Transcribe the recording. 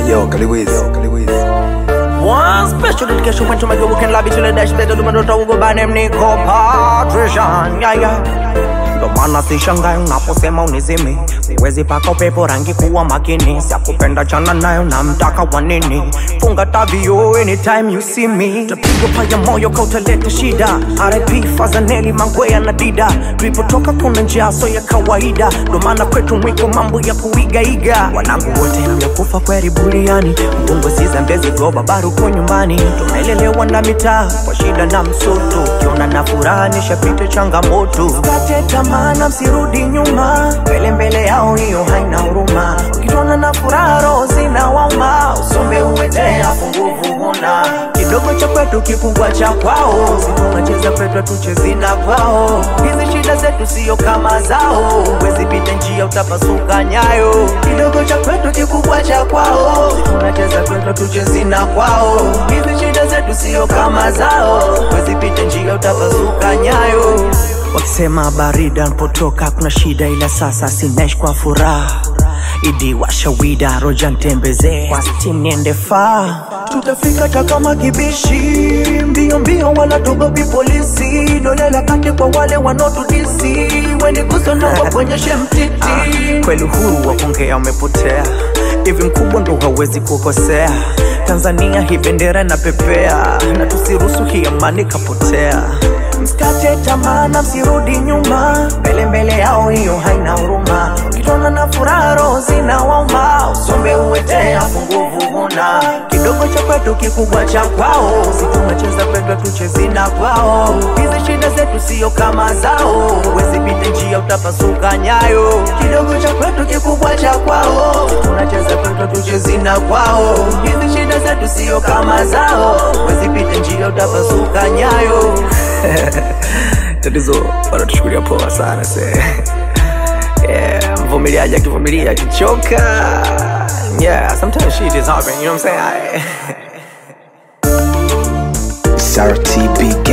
Yo, Kaliwiz. One special dedication went to my girl who can love each other. Dash better to my daughter who go by name Nico Patrician. Ndo maana sishangai unaposema unizimi. Uwezi paka upepo rangi kuwa makini. Siakupenda chana nayo na mtaka wanini. Funga tabio anytime you see me. Tapigo paya moyo kautaleta shida. R.I.P. Fazaneli Mangwea na Dida. Tulipotoka kuna njia so ya kawaida. Ndo maana kwetu mwiko mambo ya kuiga. Wanangu wote mliokufa kweli buriani. Mbungo si Zambezi goba baru kwa nyumbani. Tumelelewa na mitaa kwa shida na msoto. Kiona na furaha nishapita changamoto. Sikate tamaa msirudi nyuma. Mbele yao hiyo haina huruma. Ukitona na furaha roho zinawauma. Usombe uwetea funguvu huna. Kidogo cha kwetu kikubwa cha kwao. Tunacheza kwetu tuchezi na kwao. Hizi shida zetu sio kama zao. Wezi pita njia utapasuka nyayo. Kidogo cha kwetu kikubwa cha kwao. Tunacheza kwetu tuchezi na kwao. Hizi shida zetu sio kama zao. Wezi pita njia utapasuka nyayo. Wakisema barida npotoka kuna shida ila sasa sinaishi kwa furaha. Idi washawida roja ntembeze kwa steam niende faa. Tutafika takama kibishi. Mbio wala tugobi polisi. Dolela kati kwa wale wanotudisi. Weni kusonoka kwenye shemtiti. Kweli huru wa kuongea umepotea. Hivi mkubwa ndo hawezi kukosea. Tanzania hii bendera na pepea. Na tusiruhusu hii amani kapotea. Msikate tamaa msirudi nyuma. Mbele yao hiyo haina huruma. Ukitona na furaha roho zinawauma. Usombe uwetea funguvu huna. Kidogo cha kwetu kikubwa cha kwao. Tunacheza kwetu tuchezi na kwao. Hizi shida zetu sio kama zao. Wezi pita njia utapasuka nyayo. Kidogo cha kwetu kikubwa cha kwao. Tunacheza kwetu tuchezi na kwao. Hizi shida zetu sio kama zao. Wezi pita njia utapasuka nyayo. Tatizo wanatuchukulia poa sana se. Mvumiliaji akivumilia akichoka. Yeah, sometimes shit is hard, you know what I'm saying? Sarah TB